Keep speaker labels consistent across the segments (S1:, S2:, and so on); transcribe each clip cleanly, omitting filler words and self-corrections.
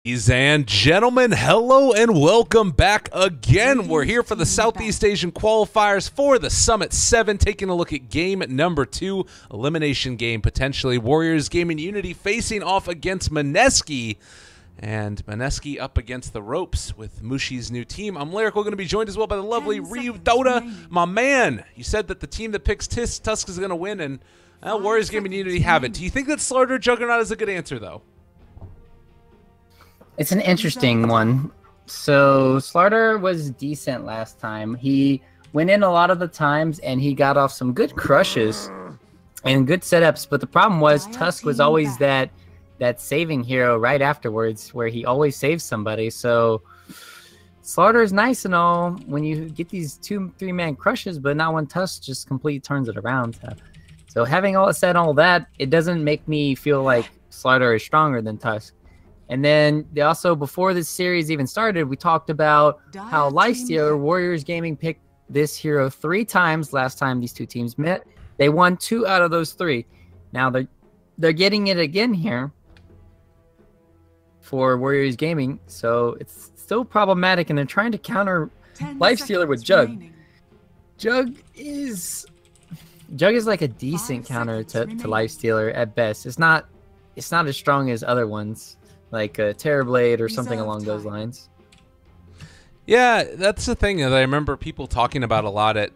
S1: Ladies and gentlemen, hello and welcome back again. We're here for the Southeast Asian qualifiers for the Summit 7, taking a look at game number 2, elimination game potentially. Warriors Gaming.Unity facing off against Mineski, and Mineski up against the ropes with Mushi's new team. I'm Lyrical, going to be joined as well by the lovely Ryu Dota. My man, you said that the team that picks Tusk is going to win, and Warriors Gaming.Unity haven't. Do you think that Slaughter Juggernaut is a good answer, though?
S2: It's an interesting one. So Slaughter was decent last time. He went in a lot of the times and he got off some good crushes and good setups. But the problem was Tusk was always that saving hero right afterwards where he always saves somebody. So Slaughter is nice and all when you get these 2-3-man crushes, but not when Tusk just completely turns it around. So having all said all that, it doesn't make me feel like Slaughter is stronger than Tusk. And then they also, before this series even started, we talked about how Lifestealer, Warriors Gaming picked this hero 3 times last time these two teams met. They won 2 out of those 3. Now they're getting it again here for Warriors Gaming, so it's still problematic, and they're trying to counter Lifestealer with Jug. Jug is like a decent counter to Lifestealer at best. It's not as strong as other ones, like a Terrorblade or something along those lines.
S1: Yeah, that's the thing that I remember people talking about a lot at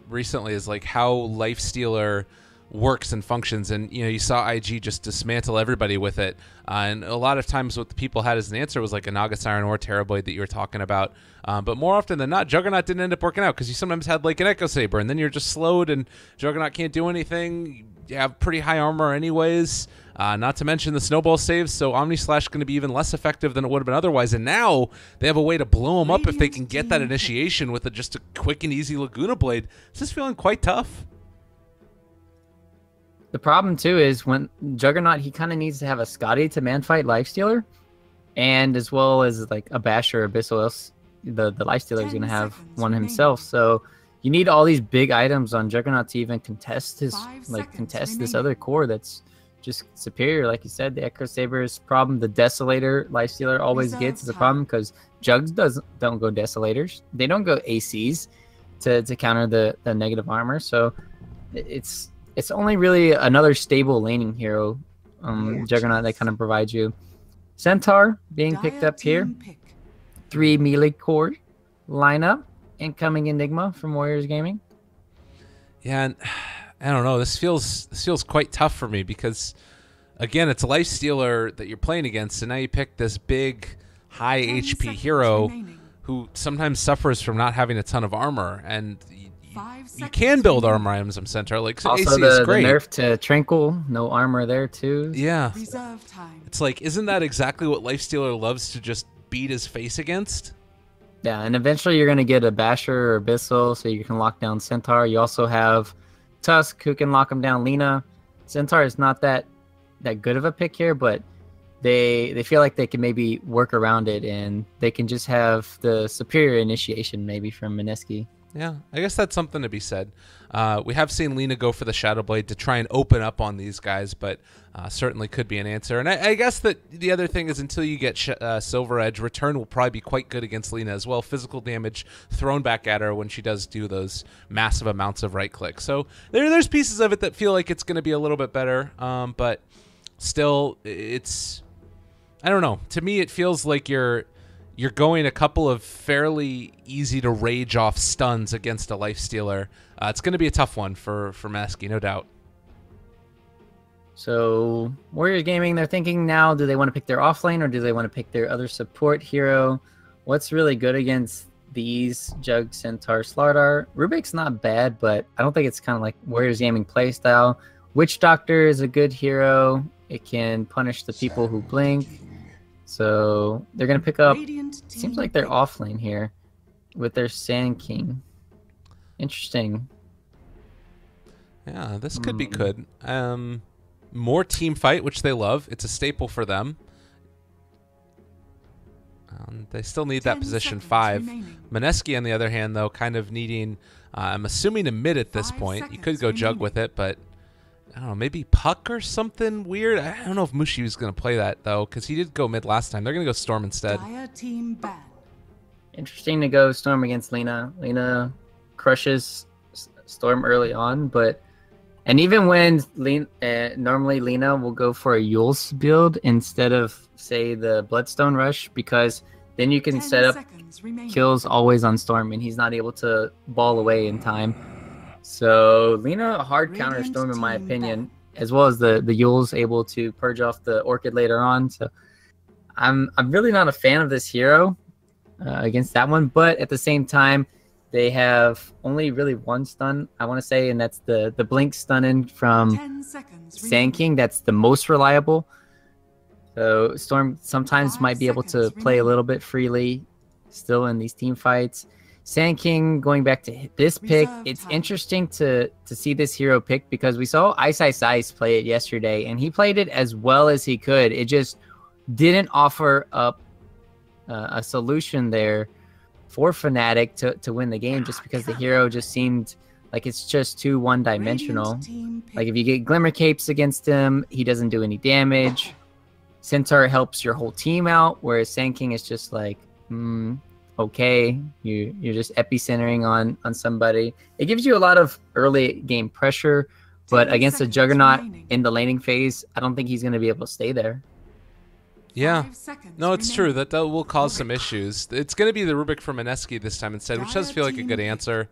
S1: recently, is like how Lifestealer works and functions. And you saw IG just dismantle everybody with it, and a lot of times what the people had as an answer was like a Naga Siren or Terrorblade that you were talking about, but more often than not Juggernaut didn't end up working out, because you sometimes had like an Echo Saber and then you're just slowed and Juggernaut can't do anything. You have pretty high armor anyways, not to mention the snowball saves, so Omni Slash is going to be even less effective than it would have been otherwise. And now they have a way to blow them up if they can get that initiation with just a quick and easy Laguna Blade. It's just feeling quite tough.
S2: The problem too is when Juggernaut, he kind of needs to have a Scotty to man-fight Lifestealer, and as well as like a Basher or Abyssal, else the Lifestealer is going to have one himself. So you need all these big items on Juggernaut to even contest his this other core that's just superior. Like you said, the Echo Saber is a problem. The Desolator Lifestealer always gets is a problem because Jugs don't go Desolators. They don't go ACs to counter the negative armor. So it's only really another stable laning hero, Juggernaut, that kind of provides you. Centaur being picked up here. 3 melee core lineup. Incoming Enigma from Warriors Gaming.
S1: Yeah, and I don't know. This feels quite tough for me because, again, it's a Lifestealer that you're playing against, and now you pick this big, high HP hero who sometimes suffers from not having a ton of armor, and you can build armor items on Centaur. Like, so
S2: also
S1: AC is great.
S2: The nerf to Tranquil, no armor there too.
S1: Yeah, it's like, isn't that exactly what Lifestealer loves to just beat his face against?
S2: Yeah, and eventually you're going to get a Basher or Abyssal, so you can lock down Centaur. You also have Tusk, who can lock him down Lina. Centaur is not that good of a pick here, but they feel like they can maybe work around it, and they can just have the superior initiation maybe from Mineski.
S1: Yeah, I guess that's something to be said. We have seen Lina go for the Shadow Blade to try and open up on these guys, but certainly could be an answer. And I guess that the other thing is, until you get Silver Edge, return will probably be quite good against Lina as well. Physical damage thrown back at her when she does do those massive amounts of right click. So there's pieces of it that feel like it's going to be a little bit better, but still, it's, I don't know. To me, it feels like you're going a couple of fairly easy to rage off stuns against a Lifestealer. It's going to be a tough one for Mineski, no doubt.
S2: So Warriors Gaming, they're thinking now, do they want to pick their offlane or do they want to pick their other support hero? What's really good against these Jug, Centaur, Slardar? Rubik's not bad, but I don't think it's kind of like Warriors Gaming playstyle. Witch Doctor is a good hero. It can punish the people who blink. So they're going to pick up, seems like they're offlane here with their Sand King. Interesting.
S1: Yeah, this could be good. More team fight, which they love. It's a staple for them. They still need that position 5. Mineski, on the other hand, though, kind of needing, I'm assuming a mid at this point. You could go Jug with it, but I don't know, maybe Puck or something weird. I don't know if Mushi was going to play that, though, because he did go mid last time. They're going to go Storm instead.
S3: Team ban.
S2: Interesting to go Storm against Lina. Lina crushes Storm early on, and even when normally Lina will go for a Yule's build instead of, say, the Bloodstone Rush, because then you can set up kills always on Storm, and he's not able to ball away in time. So Lina hard counter Storm in my opinion, as well as the Yule's able to purge off the Orchid later on. So I'm really not a fan of this hero against that one, but at the same time, they have only really one stun, I want to say, and that's the blink stunning from Sand King. That's the most reliable. So Storm sometimes might be able to play a little bit freely still in these team fights. Sand King, going back to this pick, it's interesting to see this hero pick because we saw Ice Ice Ice play it yesterday, and he played it as well as he could. It just didn't offer up a solution there for Fnatic to win the game, just because the hero just seemed like it's just too one-dimensional. Like if you get Glimmer Capes against him, he doesn't do any damage. Centaur helps your whole team out, whereas Sand King is just like, okay, you're just epicentering on somebody. It gives you a lot of early game pressure, but against a Juggernaut in the laning phase, I don't think he's going to be able to stay there.
S1: Yeah, no, it's true. That will cause some issues. It's going to be the Rubik for Mineski this time instead, which does feel like a good answer.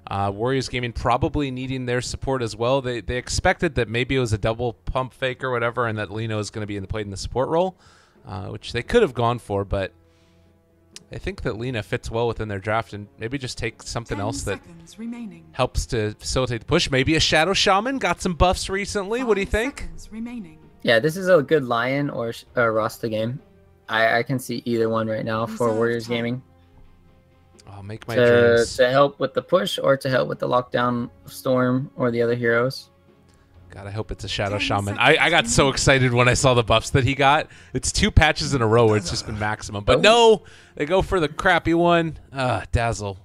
S1: Warriors Gaming probably needing their support as well. They expected that maybe it was a double pump fake or whatever, and that Lino is going to be played in the support role, which they could have gone for, but I think that Lina fits well within their draft, and maybe just take something else that helps to facilitate the push. Maybe a Shadow Shaman, got some buffs recently. What do you think?
S2: Yeah, this is a good Lion or Rasta game. I can see either one right now for Warriors Gaming.
S1: I'll make my dreams.
S2: To help with the push or to help with the lockdown of Storm or the other heroes.
S1: God, I hope it's a Shadow Shaman. I got so excited when I saw the buffs that he got. It's 2 patches in a row where it's just been maximum. But no, they go for the crappy one. Dazzle.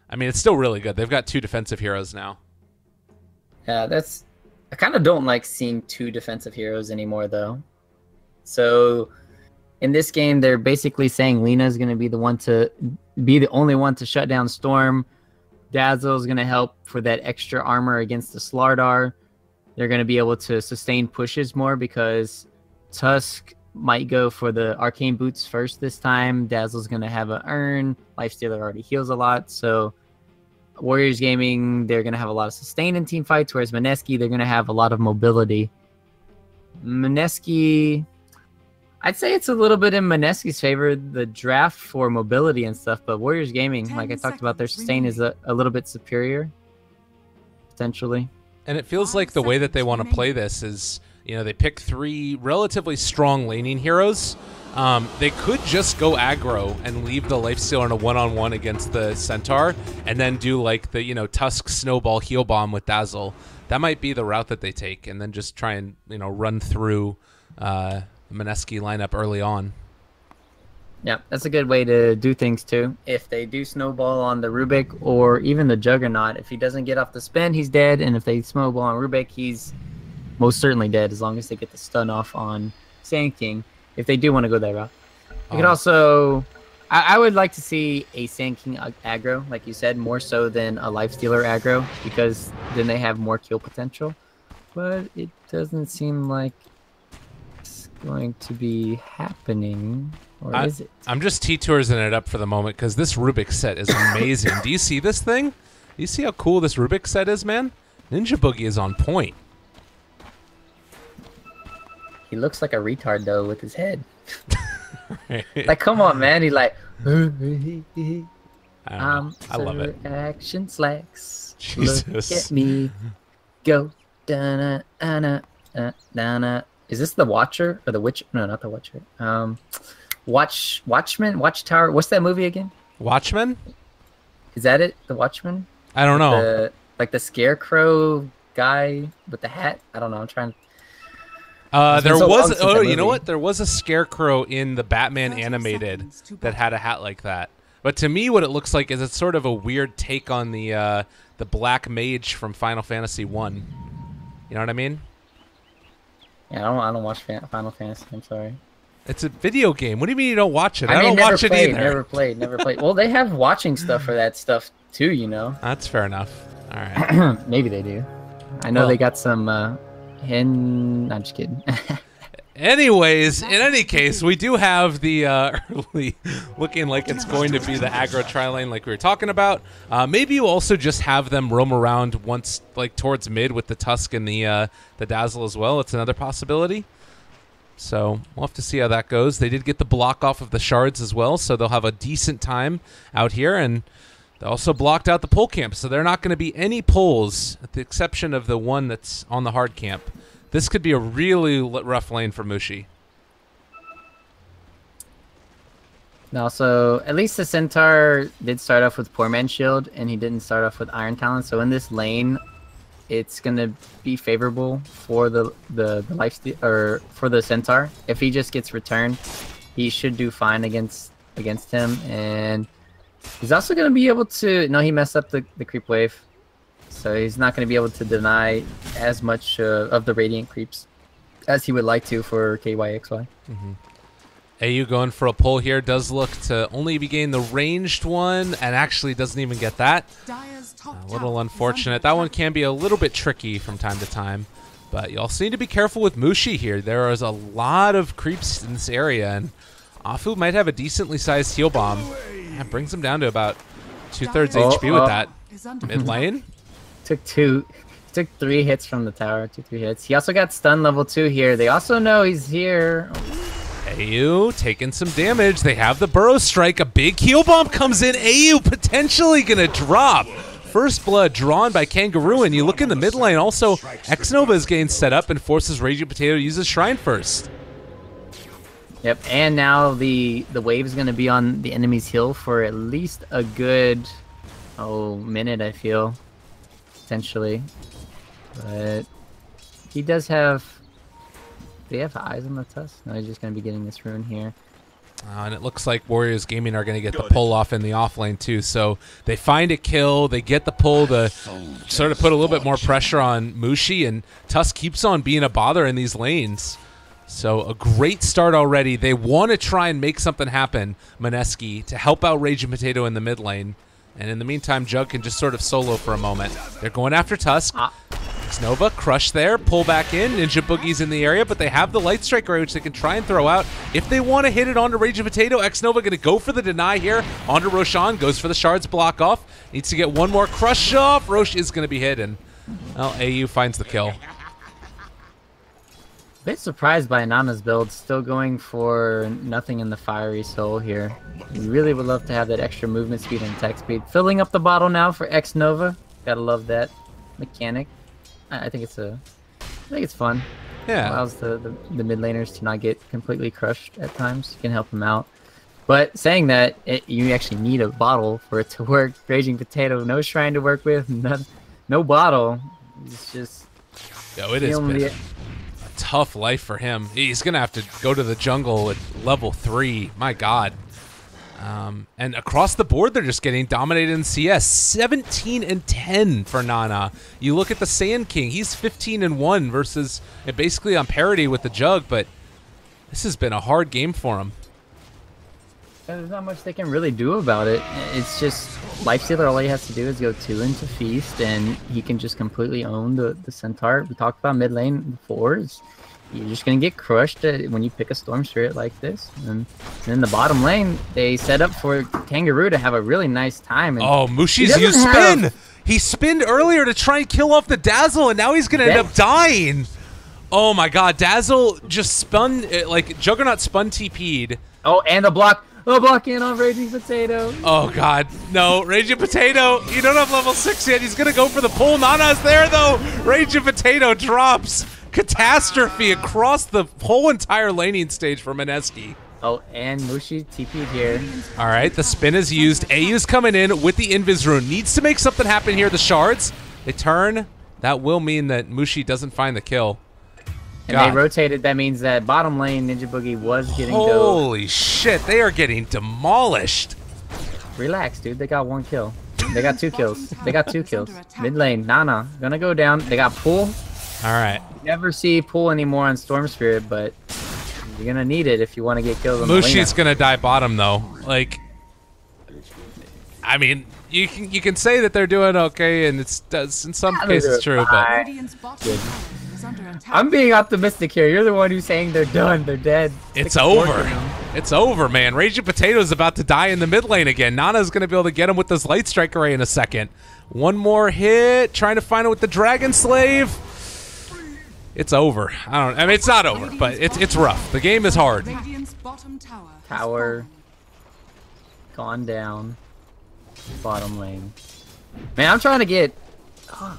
S1: I mean, it's still really good. They've got 2 defensive heroes now.
S2: Yeah, I kind of don't like seeing 2 defensive heroes anymore, though. So in this game, they're basically saying Lina is going to be the only one to shut down Storm. Dazzle is going to help for that extra armor against the Slardar. They're going to be able to sustain pushes more because Tusk might go for the Arcane Boots first this time. Dazzle's going to have an Urn. Lifestealer already heals a lot, so Warriors Gaming, they're going to have a lot of sustain in team fights, whereas Mineski, they're going to have a lot of mobility. Mineski, I'd say it's a little bit in Mineski's favor, the draft for mobility and stuff, but Warriors Gaming, like I talked about, their sustain is a little bit superior, potentially.
S1: And it feels like the way that they want to play this is, they pick 3 relatively strong laning heroes. They could just go aggro and leave the Lifestealer in a one-on-one against the Centaur, and then do like the Tusk Snowball Heal Bomb with Dazzle. That might be the route that they take, and then just try and run through the Mineski lineup early on.
S2: Yeah, that's a good way to do things too. If they do snowball on the Rubik or even the Juggernaut, if he doesn't get off the spin, he's dead, and if they snowball on Rubik, he's most certainly dead as long as they get the stun off on Sand King. If they do want to go that route, you could also. I would like to see a Sand King aggro, like you said, more so than a Lifestealer aggro, because then they have more kill potential. But it doesn't seem like it's going to be happening, or is it?
S1: I'm just T-toursing it up for the moment because this Rubik set is amazing. Do you see this thing? Do you see how cool this Rubik set is, man? Ninja Boogie is on point.
S2: He looks like a retard, though, with his head. Like, come on, man. He's like...
S1: I love it.
S2: Action slacks.
S1: Jesus.
S2: Look at me. Go. Da-na-na-na-na-na. Is this the Watcher? Or the Witch? No, not the Watcher. Watchman? Watchtower? What's that movie again?
S1: Watchmen?
S2: Is that it? The Watchman?
S1: I don't know.
S2: Like the Scarecrow guy with the hat? I don't know. I'm trying to...
S1: There was you know what? There was a Scarecrow in the Batman animated that had a hat like that. But to me, what it looks like is it's sort of a weird take on the Black Mage from Final Fantasy 1. You know what I mean?
S2: Yeah, I don't watch Final Fantasy. I'm sorry.
S1: It's a video game. What do you mean you don't watch it? I
S2: mean,
S1: don't watch
S2: played,
S1: it either.
S2: Never played. Well, they have watching stuff for that stuff too, you know.
S1: That's fair enough. All right.
S2: Maybe they do. I know they got some. I'm just kidding.
S1: Anyways, in any case, we do have the early looking like it's going to be the aggro tri-lane like we were talking about. Maybe you also just have them roam around once, like towards mid with the Tusk and the Dazzle as well. It's another possibility. So we'll have to see how that goes. They did get the block off of the shards as well, so they'll have a decent time out here. And they also blocked out the pull camp, so they're not going to be any pulls, at the exception of the one that's on the hard camp. This could be a really rough lane for Mushi.
S2: No, so at least the Centaur did start off with Poor Man's Shield, and he didn't start off with Iron Talon. So in this lane, it's gonna be favorable for the lifesteal or for the Centaur. If he just gets returned, he should do fine against him, and he's also gonna be able to. No, he messed up the creep wave. So he's not going to be able to deny as much of the Radiant creeps as he would like to for KYXY.
S1: AU going for a pull here. Does look to only be getting the ranged one, and actually doesn't even get that. A little unfortunate. That one can be a little bit tricky from time to time. But you also need to be careful with Mushi here. There is a lot of creeps in this area, and Afu might have a decently sized heal bomb. That brings him down to about 2/3 HP with that. Mid lane.
S2: Took 3 hits from the tower. 2-3 hits. He also got stun level 2 here. They also know he's here.
S1: AU taking some damage. They have the Burrow Strike. A big heal bomb comes in. AU potentially gonna drop. First blood drawn by Kangaroo, and you look in the mid lane. Also, Xnova is getting set up and forces Raging Potato to use his Shrine first.
S2: Yep, and now the wave is gonna be on the enemy's hill for at least a good minute, I feel. Potentially, but he does have. Do they have eyes on the Tusk? No, he's just going to be getting this rune here.
S1: And it looks like Warriors Gaming are going to get the pull off in the off lane too. So they find a kill, they get the pull to sort of put a little bit more pressure on Mushi, and Tusk keeps on being a bother in these lanes. So a great start already. They want to try and make something happen, Mineski, to help out Raging Potato in the mid lane. And in the meantime, Jug can just sort of solo for a moment. They're going after Tusk. Xnova, crush there, pull back in. Ninja Boogie's in the area, but they have the Light Strike Ray, which they can try and throw out. If they want to hit it onto Raging Potato, Xnova going to go for the deny here. Onto Roshan, goes for the shards block off. Needs to get one more crush off. Rosh is going to be hit, and well, AU finds the kill.
S2: Bit surprised by Nana's build, still going for nothing in the Fiery Soul here. We really would love to have that extra movement speed and attack speed. Filling up the bottle now for Xnova. Gotta love that mechanic. I think it's fun.
S1: Yeah.
S2: Allows the mid laners to not get completely crushed at times. You can help them out. But saying that, you actually need a bottle for it to work. Raging Potato, no shrine to work with, no bottle. It's just...
S1: Yo, it is a tough life for him. He's going to have to go to the jungle at level 3. My God. And across the board, they're just getting dominated in CS. 17-10 for Nana. You look at the Sand King. He's 15-1 versus basically on parity with the Jug, but this has been a hard game for him.
S2: There's not much they can really do about it. It's just Lifestealer, all he has to do is go 2 into Feast, and he can just completely own the Centaur. We talked about mid lane before. You're just going to get crushed when you pick a Storm Spirit like this. And in the bottom lane, they set up for Kangaroo to have a really nice time. And
S1: Mushi's used spin! He spinned earlier to try and kill off the Dazzle, and now he's going to end up dying. Oh my God, Dazzle just spun, like Juggernaut spun TP'd.
S2: Oh, and the block. Oh, block in on Raging Potato.
S1: Oh, God. No, Raging Potato, you don't have level 6 yet. He's going to go for the pull. Nana's there, though. Raging Potato drops. Catastrophe across the whole entire laning stage for Mineski.
S2: Oh, and Mushi TP'd here.
S1: All right, the spin is used. AU's coming in with the Invis rune. Needs to make something happen here. The shards, they turn. That will mean that Mushi doesn't find the kill.
S2: And they rotated. That means that bottom lane Ninja Boogie was getting
S1: Holy shit, they are getting demolished.
S2: Relax, dude. They got 1 kill. They got 2 kills. They got 2 kills. Mid lane, Nana gonna go down. They got pull.
S1: All right.
S2: Never see pull anymore on Storm Spirit, but you're gonna need it if you want to get killed on the
S1: Mushi's gonna die bottom though. Like, I mean, you can say that they're doing okay, and it's in some cases true, but
S2: I'm being optimistic here. You're the one who's saying they're done, they're dead.
S1: It's over. It's over, man. Raging Potato's about to die in the mid lane again. Nana's gonna be able to get him with this Light Strike Array in a second. One more hit, trying to find it with the Dragon Slave. It's over. I mean, it's not over, but it's rough. The game is hard.
S2: Tower gone down. Bottom lane. Man, I'm trying to get. Oh,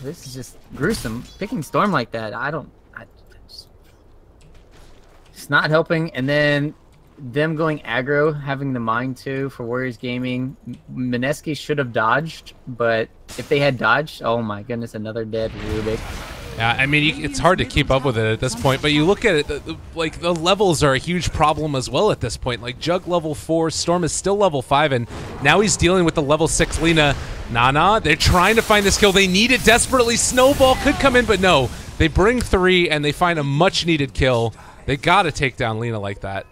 S2: this is just gruesome. Picking Storm like that, it's not helping. And then them going aggro, having the mine too for Warriors Gaming. Mineski should have dodged, but if they had dodged, oh my goodness, another dead Rubik.
S1: Yeah, I mean, it's hard to keep up with it at this point, but you look at it, like, the levels are a huge problem as well at this point. Like, Jug level 4, Storm is still level 5, and now he's dealing with the level 6 Lina. Nana, they're trying to find this kill. They need it desperately. Snowball could come in, but no. They bring 3, and they find a much-needed kill. They gotta take down Lina like that.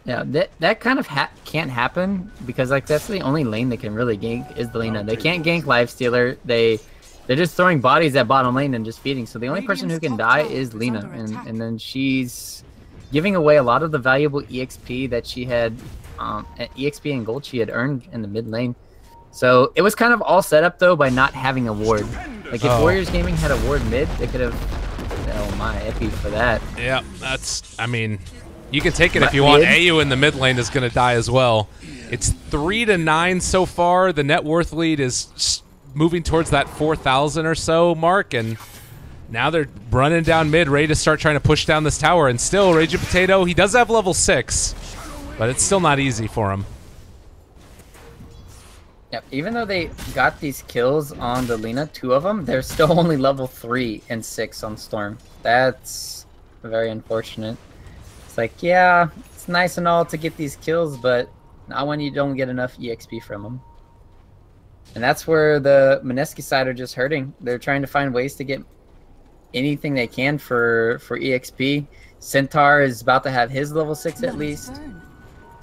S2: Yeah, that kind of can't happen, because, like, that's the only lane they can really gank is the Lina. They can't gank Lifestealer. They're just throwing bodies at bottom lane and just feeding. So the only person who can die is Lina. And then she's giving away a lot of the valuable EXP that she had, EXP and gold she had earned in the mid lane. So it was kind of all set up, though, by not having a ward. Like, if Warriors Gaming had a ward mid, they could have... Oh, my, epi for that.
S1: Yeah, that's... I mean, you can take it if you want. AU in the mid lane is going to die as well. It's 3-9 so far. The net worth lead is... moving towards that 4,000 or so mark, and now they're running down mid, ready to start trying to push down this tower. And still, Raging Potato, he does have level 6, but it's still not easy for him.
S2: Yep, even though they got these kills on the Lina, 2 of them, they're still only level 3 and 6 on Storm. That's very unfortunate. It's like, yeah, it's nice and all to get these kills, but not when you don't get enough EXP from them. And that's where the Mineski side are just hurting. They're trying to find ways to get anything they can for EXP. Centaur is about to have his level 6 at least.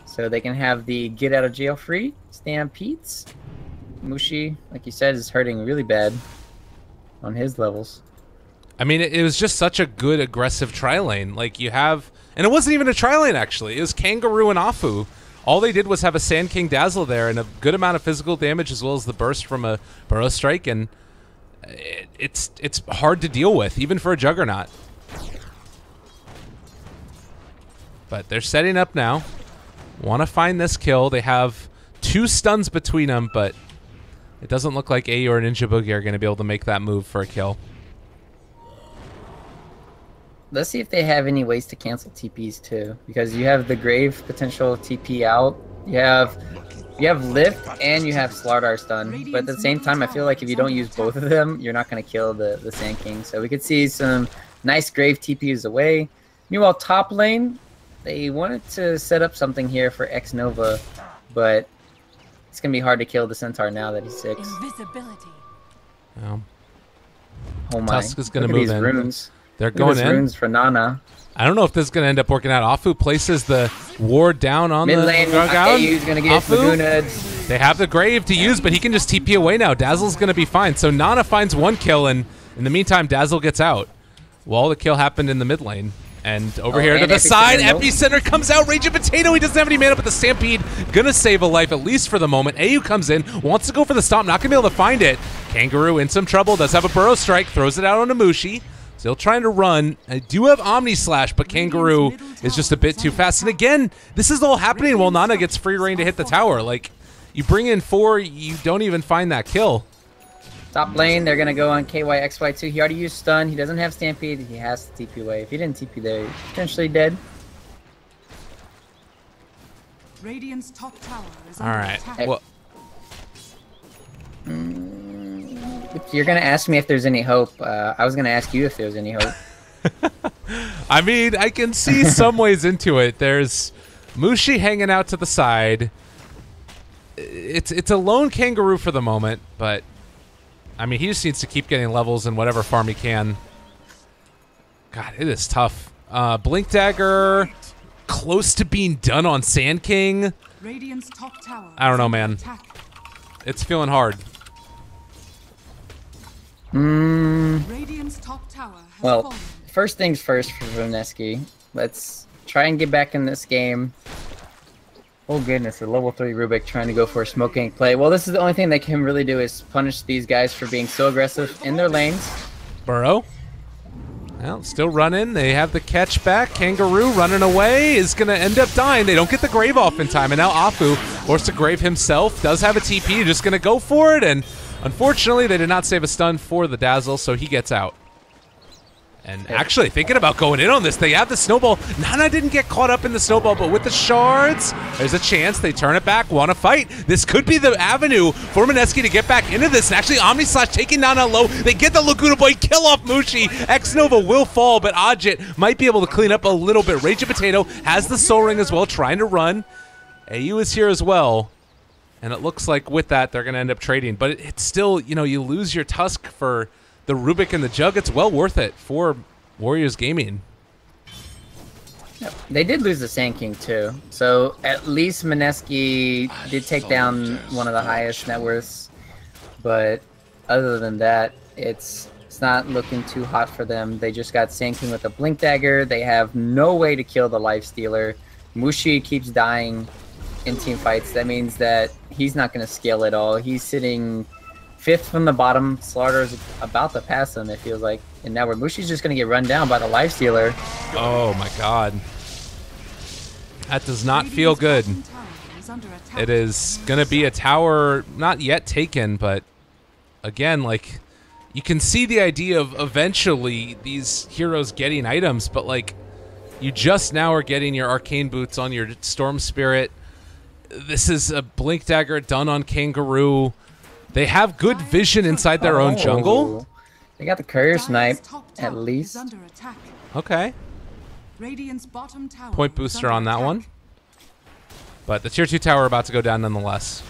S2: So they can have the get out of jail free stampedes. Mushi, like you said, is hurting really bad on his levels.
S1: I mean, it was just such a good aggressive tri-lane. Like, you have... And it wasn't even a tri-lane, actually. It was Kangaroo and Afu. All they did was have a Sand King Dazzle there and a good amount of physical damage as well as the burst from a Burrow Strike, and it's hard to deal with, even for a Juggernaut. But they're setting up now. Want to find this kill. They have 2 stuns between them, but it doesn't look like AU or Ninja Boogie are going to be able to make that move for a kill.
S2: Let's see if they have any ways to cancel TPs too, because you have the Grave potential TP out. You have Lift and you have Slardar stun, but at the same time, I feel like if you don't use both of them, you're not going to kill the Sand King. So we could see some nice Grave TPs away. Meanwhile, top lane, they wanted to set up something here for X Nova, but it's going to be hard to kill the Centaur now that he's 6.
S3: Invisibility.
S1: Oh
S2: my!
S1: Tusk is going to move in.
S2: Runes.
S1: They're going in.
S2: Runes for Nana.
S1: I don't know if this is going to end up working out. Afu places the ward down on
S2: mid
S1: the
S2: lane. AU's going to get Lagooned.
S1: They have the Grave to use, but he can just TP away now. Dazzle's going to be fine. So Nana finds 1 kill, and in the meantime, Dazzle gets out. Well, the kill happened in the mid lane. And over here to the side, Epicenter comes out. Raging Potato, he doesn't have any mana, but the Stampede gonna save a life, at least for the moment. AU comes in, wants to go for the stomp, not gonna be able to find it. Kangaroo in some trouble, does have a Burrow Strike, throws it out on Mushi. Still trying to run. I do have Omni Slash, but Kangaroo is just a bit too fast. And again, this is all happening while Nana gets free reign to hit the tower. Like, you bring in 4, you don't even find that kill.
S2: Top lane, they're going to go on KYXY2. He already used stun. He doesn't have Stampede. He has to TP away. If he didn't TP there, he's potentially dead.
S3: Radiant's top tower is
S1: all right. Well,
S2: you're going to ask me if there's any hope. I was going to ask you if there's any hope.
S1: I mean, I can see some ways into it. There's Mushi hanging out to the side. It's a lone Kangaroo for the moment, but I mean, he just needs to keep getting levels in whatever farm he can. God, it is tough. Blink Dagger, close to being done on Sand King.
S3: Radiant's top tower
S1: I don't know,
S3: is
S1: man.
S3: under attack.
S1: It's feeling hard.
S3: Radiant's top tower has
S2: Well,
S3: fallen.
S2: first things first for Mineski. Let's try and get back in this game. Oh goodness, a level 3 Rubik trying to go for a smoking play. Well, this is the only thing they can really do is punish these guys for being so aggressive in their lanes.
S1: Burrow. Well, still running. They have the catch back. Kangaroo running away is going to end up dying. They don't get the grave off in time. And now Afu, forced to grave himself, does have a TP. Just going to go for it. And unfortunately, they did not save a stun for the Dazzle, so he gets out. And actually, thinking about going in on this, they have the snowball. Nana didn't get caught up in the snowball, but with the shards, there's a chance they turn it back, want to fight. This could be the avenue for Mineski to get back into this. And actually, Omni Slash taking Nana low. They get the Laguna Boy, kill off Mushi. X-Nova will fall, but Ajit might be able to clean up a little bit. Rage of Potato has the Soul Ring as well, trying to run. AU is here as well. And it looks like with that, they're going to end up trading. But it's still, you know, you lose your Tusk for the Rubik and the Jug. It's well worth it for Warriors Gaming.
S2: Yep. They did lose the Sand King too, so at least Mineski did take down one of the highest net worths. But other than that, it's not looking too hot for them. They just got Sand King with a Blink Dagger. They have no way to kill the Life Stealer. Mushi keeps dying in team fights. That means that he's not going to scale at all. He's sitting 5th from the bottom. Slaughter's about to pass him, it feels like. And now Mushi's just going to get run down by the Life Stealer.
S1: Oh my god. That does not feel good.
S3: Radiant's bottom tower is under attack.
S1: It is going to be a tower not yet taken, but again, like, you can see the idea of eventually these heroes getting items, but like, you just now are getting your Arcane Boots on your Storm Spirit. This is a Blink Dagger done on Kangaroo. They have good vision inside their own jungle.
S2: They got the Courier Snipe,
S3: Dire's top
S2: at
S3: tower
S2: least.
S3: is under attack.
S1: Okay.
S3: Radiant's bottom tower
S1: Point
S3: is
S1: booster
S3: under
S1: on that
S3: attack.
S1: one. But the tier 2 tower about to go down nonetheless.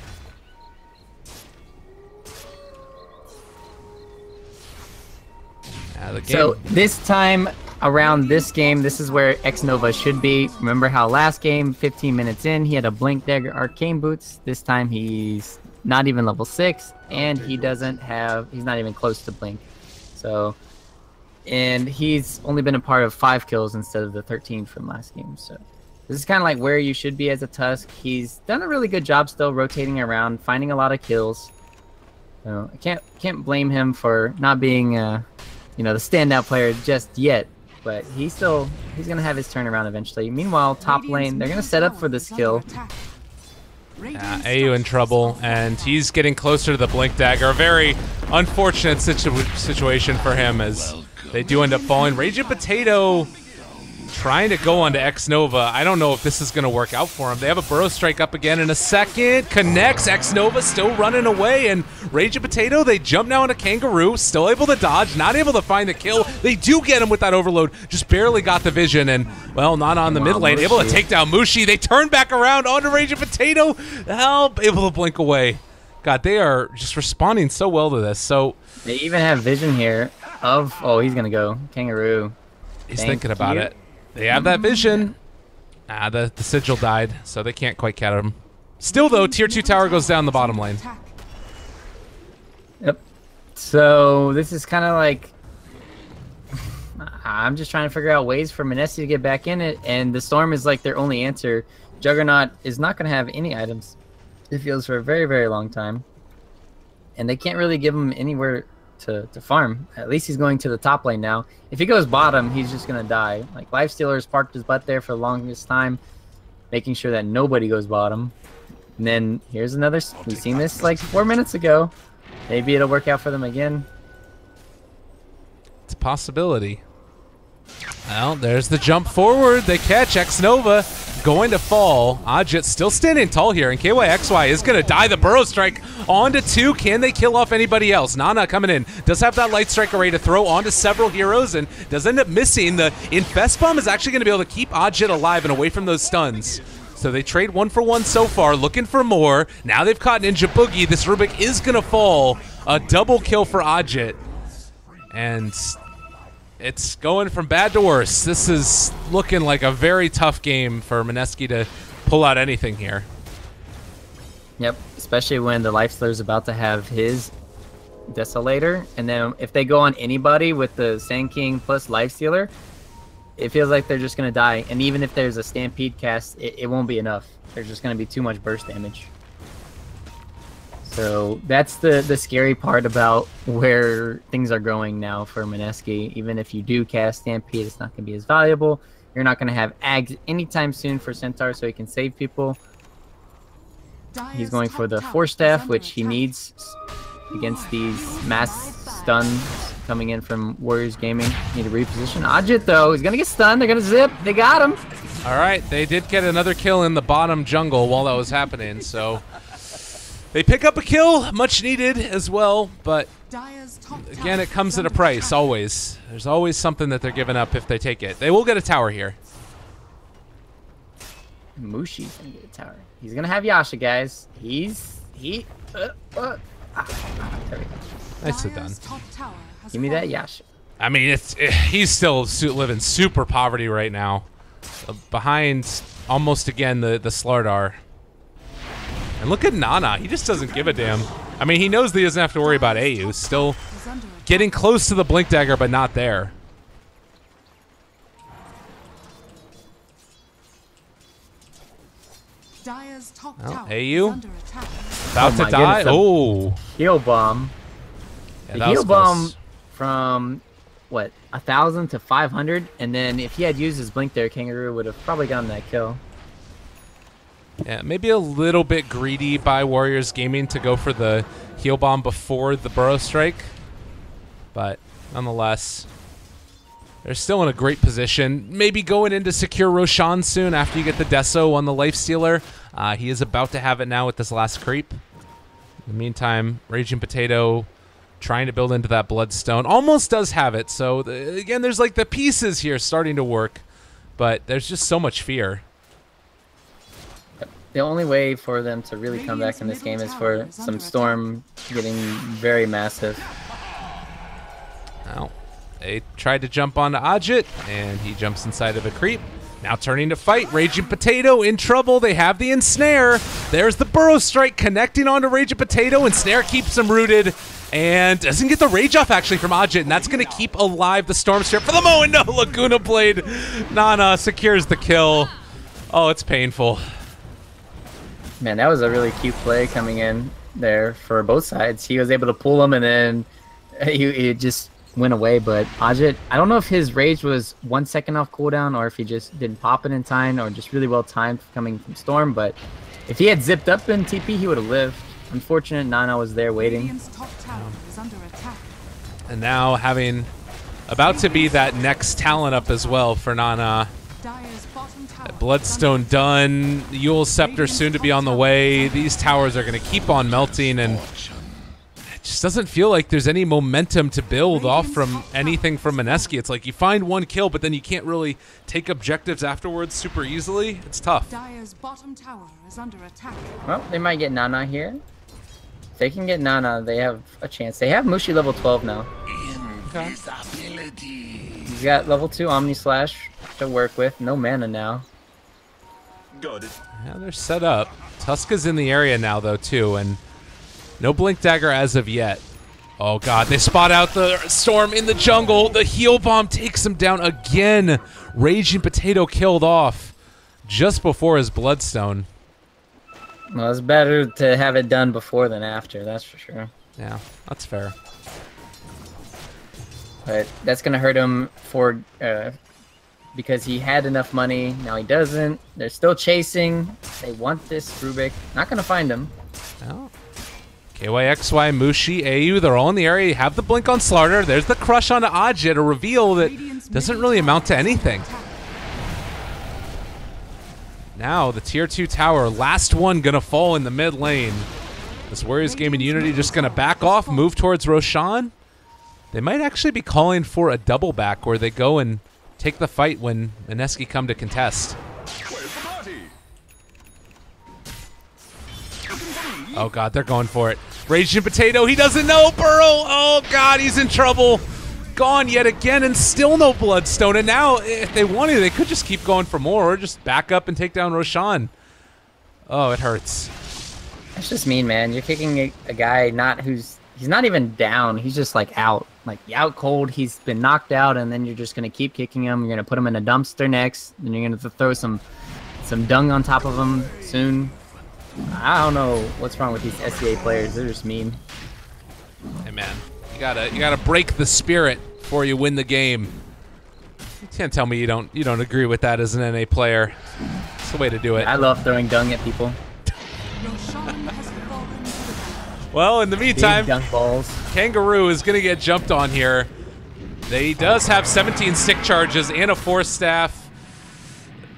S1: The game.
S2: So this time around this game, this is where X-Nova should be. Remember how last game, 15 minutes in, he had a Blink Dagger Arcane Boots. This time he's not even level 6, and he doesn't have, he's not even close to Blink. So, and he's only been a part of 5 kills instead of the 13 from last game. So this is kind of like where you should be as a Tusk. He's done a really good job still rotating around, finding a lot of kills. So I can't blame him for not being you know, the standout player just yet, but he's gonna have his turnaround eventually. Meanwhile, top lane, they're gonna set up for this kill.
S1: AU in trouble, and he's getting closer to the Blink Dagger. A very unfortunate situation for him as they do end up falling. Rage of Potato trying to go onto X-Nova. I don't know if this is going to work out for him. They have a Burrow Strike up again in a second. Connects. X-Nova still running away, and Rage of Potato, they jump now into Kangaroo. Still able to dodge, not able to find the kill. They do get him with that overload. Just barely got the vision, and, well, not on the mid lane. Able to take down Mushi. They turn back around onto Rage of Potato. Help. Able to blink away. God, they are just responding so well to this. So
S2: They even have vision here of, oh, he's going to go. Kangaroo.
S1: he's thinking about it. They have that vision. The sigil died, so they can't quite catch him. Still, though, tier 2 tower goes down the bottom lane.
S2: Yep. So this is kind of like, I'm just trying to figure out ways for Mineski to get back in it, and the Storm is like their only answer. Juggernaut is not going to have any items, it feels, for a very, very long time. And they can't really give him anywhere to farm. At least he's going to the top lane now. If he goes bottom, he's just going to die. Like, Lifestealer's parked his butt there for the longest time, making sure that nobody goes bottom. And then here's another, we've seen this like 4 minutes ago. Maybe it'll work out for them again.
S1: It's a possibility. Well, there's the jump forward. They catch X-Nova going to fall. Ajit still standing tall here, and KYXY is going to die. The Burrow Strike onto 2. Can they kill off anybody else? Nana coming in. Does have that Light Strike array to throw onto several heroes, and does end up missing. The Infest Bomb is actually going to be able to keep Ajit alive and away from those stuns. So they trade 1 for 1 so far, looking for more. Now they've caught Ninja Boogie. This Rubik is going to fall A double kill for Ajit. And it's going from bad to worse. This is looking like a very tough game for Mineski to pull out anything here.
S2: Yep, especially when the Lifestealer's about to have his Desolator, and then if they go on anybody with the Sand King plus Lifestealer, it feels like they're just going to die. And even if there's a Stampede cast, it won't be enough. There's just going to be too much burst damage. So that's the scary part about where things are going now for Mineski. Even if you do cast Stampede, it's not going to be as valuable. You're not going to have Ags anytime soon for Centaur, so he can save people. He's going for the Force Staff, which he needs against these mass stuns coming in from Warriors Gaming. Need to reposition. Ajit, though, he's going to get stunned. They're going to zip. They got him.
S1: All right, they did get another kill in the bottom jungle while that was happening, so they pick up a kill, much needed as well, but again, it comes at a price, always. There's always something that they're giving up if they take it. They will get a tower here.
S2: Mushi's going to get a tower. He's going to have Yasha, guys. There we go.
S1: Nicely done.
S2: Give me that Yasha.
S1: I mean, he's still living super poverty right now. Behind, almost again, the Slardar. And look at Nana. He just doesn't give a damn. I mean, he knows that he doesn't have to worry about AU. Still getting close to the Blink Dagger, but not there. Well, AU about to die. Oh,
S2: heal bomb.
S1: Yeah,
S2: the heal bomb from what 1,000 to 500, and then if he had used his blink there, Kangaroo would have probably gotten that kill.
S1: Yeah, maybe a little bit greedy by Warriors Gaming to go for the heal bomb before the Burrow Strike, but nonetheless, they're still in a great position. Maybe going in to secure Roshan soon after you get the Deso on the Lifestealer. He is about to have it now with this last creep. In the meantime, Raging Potato trying to build into that Bloodstone. Almost does have it. So, again, there's like the pieces here starting to work, but there's just so much fear.
S2: The only way for them to really come back in this game is for some Storm getting very massive.
S1: Now, they tried to jump onto Ajit, and he jumps inside of a creep. Now turning to fight. Raging Potato in trouble. They have the Ensnare. There's the Burrow Strike connecting onto Raging Potato. Ensnare keeps him rooted and doesn't get the rage off actually from Ajit, and that's going to keep alive the Storm Spirit for the moment. No, Laguna Blade. Nana secures the kill. Oh, it's painful.
S2: Man, that was a really cute play coming in there for both sides. He was able to pull him, and then he just went away. But Ajit, I don't know if his rage was 1 second off cooldown or if he just didn't pop it in time or just really well timed coming from Storm. But if he had zipped up in TP, he would have lived. Unfortunate, Nana was there waiting.
S1: And now about to be that next talent up as well for Nana. Bloodstone done. Yule Scepter soon to be on the way. These towers are going to keep on melting, and it just doesn't feel like there's any momentum to build off from anything from Mineski. It's like you find one kill, but then you can't really take objectives afterwards super easily. It's tough.
S3: Dire's bottom tower is under attack.
S2: Well, they might get Nana here. If they can get Nana, they have a chance. They have Mushi level 12 now.
S1: Okay.
S2: He's got level 2 Omni Slash to work with. No mana now.
S1: Got it. Yeah, they're set up. Tuska's in the area now, though, too, and no Blink Dagger as of yet. Oh, God, they spot out the Storm in the jungle. The heal bomb takes him down again. Raging Potato killed off just before his Bloodstone.
S2: Well, it's better to have it done before than after, that's for sure.
S1: Yeah, that's fair.
S2: But that's going to hurt him for because he had enough money. Now he doesn't. They're still chasing. They want this Rubik. Not going to find him.
S1: Oh. KYXY, Mushi, AU, they're all in the area. You have the blink on Slardar. There's the crush onto Ajit, a reveal that doesn't really amount to anything. Now the tier 2 tower, last one gonna fall in the mid lane. This Warriors Gaming.Unity just gonna back off, move towards Roshan. They might actually be calling for a double back where they go and take the fight when Mineski come to contest. Oh God, they're going for it. Raging Potato, he doesn't know. Burrow, oh God, he's in trouble. Gone yet again, and still no Bloodstone. And now, if they wanted, they could just keep going for more, or just back up and take down Roshan. Oh, it hurts.
S2: That's just mean, man. You're kicking a guy he's not even down. He's just like out cold. He's been knocked out, and then you're just gonna keep kicking him. You're gonna put him in a dumpster next, and you're gonna throw some dung on top of him soon. I don't know what's wrong with these SEA players. They're just mean.
S1: Hey man, you gotta break the spirit before you win the game. You can't tell me you don't agree with that as an NA player. It's the way to do it.
S2: I love throwing dung at people.
S1: Well, in the meantime,
S2: dunk balls.
S1: Kangaroo is going to get jumped on here. He does have 17 stick charges and a force staff.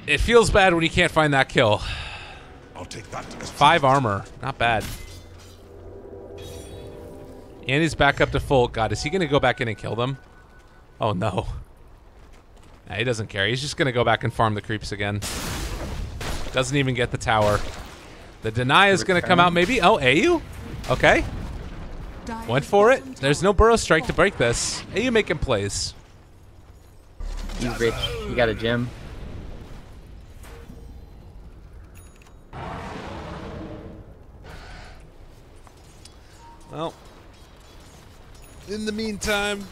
S1: It feels bad when you can't find that kill.
S4: I'll take that.
S1: 5 armor, not bad. And he's back up to full. God, is he going to go back in and kill them? Oh no. Nah, he doesn't care. He's just going to go back and farm the creeps again. Doesn't even get the tower. The deny is going to come out maybe. Oh, AU? Okay. Went for it. There's no Burrow Strike to break this. AU making plays.
S2: He's rich. He got a gym.
S1: Well, in the meantime,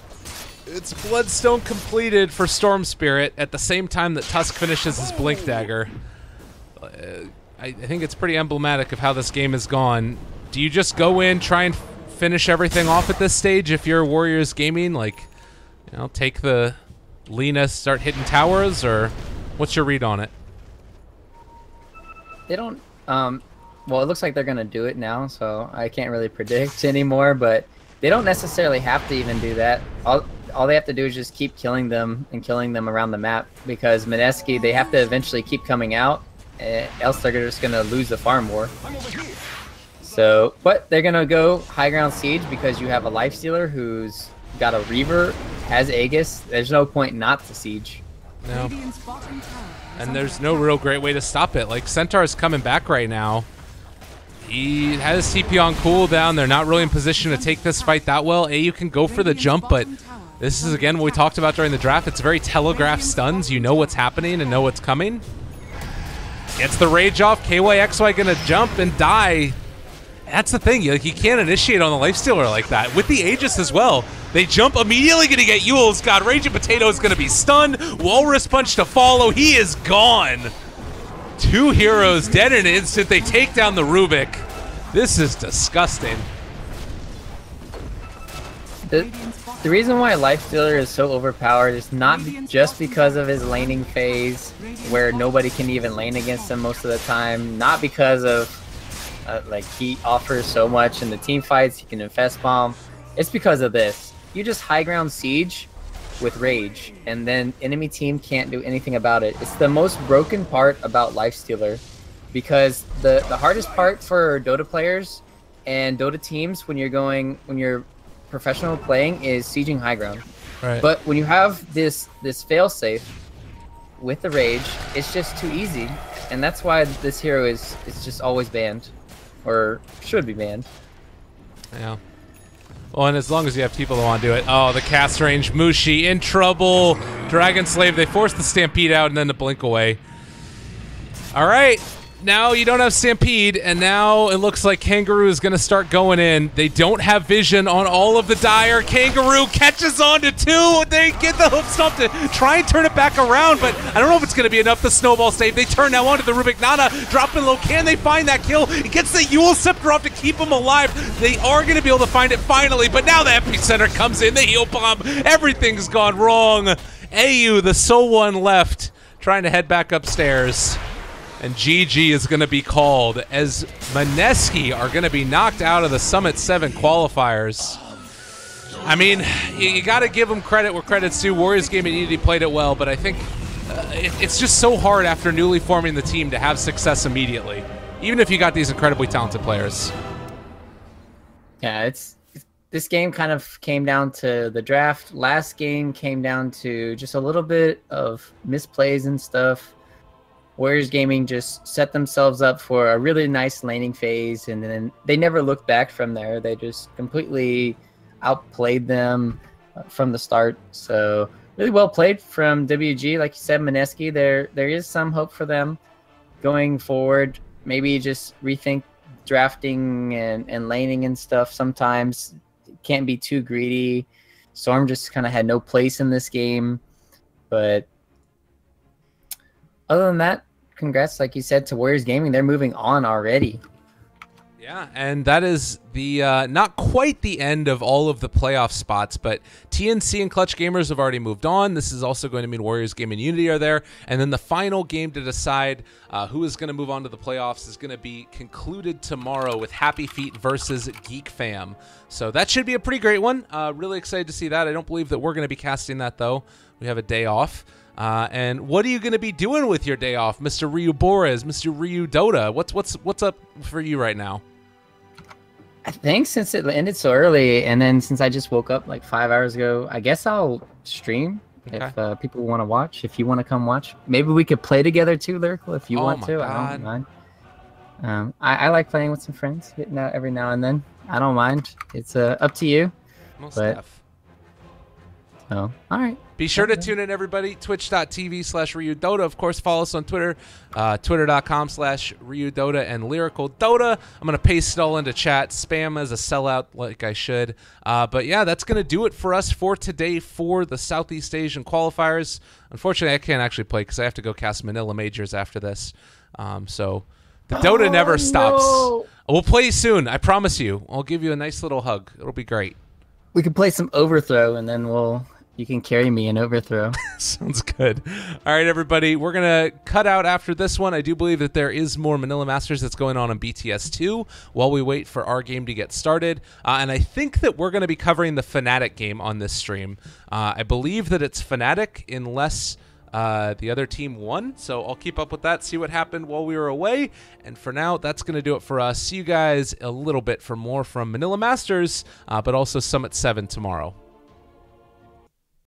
S1: it's Bloodstone completed for Storm Spirit at the same time that Tusk finishes his Blink Dagger. I think it's pretty emblematic of how this game has gone. Do you just go in, try and finish everything off at this stage if you're Warriors Gaming? Like, you know, take the Lena, start hitting towers, or what's your read on it?
S2: They don't, well, it looks like they're going to do it now, so I can't really predict anymore, but they don't necessarily have to even do that. All they have to do is just keep killing them and killing them around the map, because Mineski, they have to eventually keep coming out, else they're just going to lose the farm war. So, but they're going to go high ground siege because you have a lifestealer who's got a Reaver, has Aegis. There's no point not to siege.
S1: No. And there's no real great way to stop it. Like, Centaur's coming back right now. He has TP on cooldown. They're not really in position to take this fight that well. AU can go for the jump, but this is, again, what we talked about during the draft. It's very telegraphed stuns. You know what's happening and know what's coming. Gets the rage off. KYXY gonna jump and die. That's the thing. You can't initiate on the lifestealer like that. With the Aegis as well. They jump immediately, gonna get Yule's. God, Raging Potato is gonna be stunned. Walrus Punch to follow. He is gone. 2 heroes dead in an instant. They take down the Rubik. This is disgusting.
S2: The reason why Lifestealer is so overpowered is not just because of his laning phase, where nobody can even lane against him most of the time. Not because of like he offers so much in the team fights. He can infest bomb. It's because of this. You just high ground siege with rage, and then enemy team can't do anything about it. It's the most broken part about Lifestealer, because the hardest part for Dota players and Dota teams when you're professional playing is sieging high ground.
S1: Right.
S2: But when you have this failsafe with the rage, it's just too easy, and that's why this hero is just always banned, or should be banned.
S1: Yeah. Well, and as long as you have people that want to do it. Oh, the cast range. Mushi in trouble. Dragon Slave. They force the Stampede out and then the blink away. All right. Now you don't have Stampede, and now it looks like Kangaroo is going to start going in. They don't have vision on all of the Dire. Kangaroo catches on to 2. They get the hook stomp to try and turn it back around, but I don't know if it's going to be enough. The snowball save. They turn now onto the Rubik Nana. Dropping low. Can they find that kill? It gets the Yule Scepter off to keep him alive. They are going to be able to find it finally, but now the Epicenter comes in. The heal bomb. Everything's gone wrong. AU, the sole one left, trying to head back upstairs. And GG is going to be called as Mineski are going to be knocked out of the Summit 7 qualifiers. I mean, you got to give them credit where credit's due. WarriorsGaming.Unity played it well, but I think it's just so hard after newly forming the team to have success immediately, even if you got these incredibly talented players.
S2: Yeah, this game kind of came down to the draft. Last game came down to just a little bit of misplays and stuff. Warriors Gaming just set themselves up for a really nice laning phase, and then they never looked back from there. They just completely outplayed them from the start. So really well played from WG. Like you said, Mineski, there is some hope for them going forward. Maybe just rethink drafting and laning and stuff. Sometimes can't be too greedy. Storm just kind of had no place in this game. But other than that, congrats, like you said, to Warriors Gaming. They're moving on already.
S1: Yeah, and that is the not quite the end of all of the playoff spots, but TNC and Clutch Gamers have already moved on. This is also going to mean WarriorsGaming.Unity are there, and then the final game to decide who is going to move on to the playoffs is going to be concluded tomorrow with Happy Feet versus Geek Fam. So that should be a pretty great one. Really excited to see that. I don't believe that we're going to be casting that, though. We have a day off. And what are you going to be doing with your day off, Mr. Ryu Boris, Mr. Ryu Dota? What's up for you right now?
S2: I think since it ended so early, and then since I just woke up like 5 hours ago, I guess I'll stream if people want to watch. If you want to come watch, maybe we could play together too, Lyrical. If you want to, I don't mind. I like playing with some friends every now and then. I don't mind. It's up to you.
S1: Most
S2: but
S1: def.
S2: Oh, all right.
S1: Be sure to tune in, everybody. Twitch.tv/RyuDota. Of course, follow us on Twitter. Twitter.com/RyuDota and Lyrical Dota. I'm going to paste it all into chat. Spam as a sellout like I should. But yeah, that's going to do it for us for today for the Southeast Asian qualifiers. Unfortunately, I can't actually play because I have to go cast Manila Majors after this. So the Dota never stops.
S2: No.
S1: We'll play soon. I promise you. I'll give you a nice little hug. It'll be great.
S2: We could play some Overthrow, and then you can carry me in Overthrow.
S1: Sounds good. All right, everybody. We're going to cut out after this one. I do believe that there is more Manila Masters that's going on BTS 2 while we wait for our game to get started. And I think that we're going to be covering the Fnatic game on this stream. I believe that it's Fnatic unless the other team won. So I'll keep up with that, see what happened while we were away. And for now, that's going to do it for us. See you guys a little bit for more from Manila Masters, but also Summit 7 tomorrow.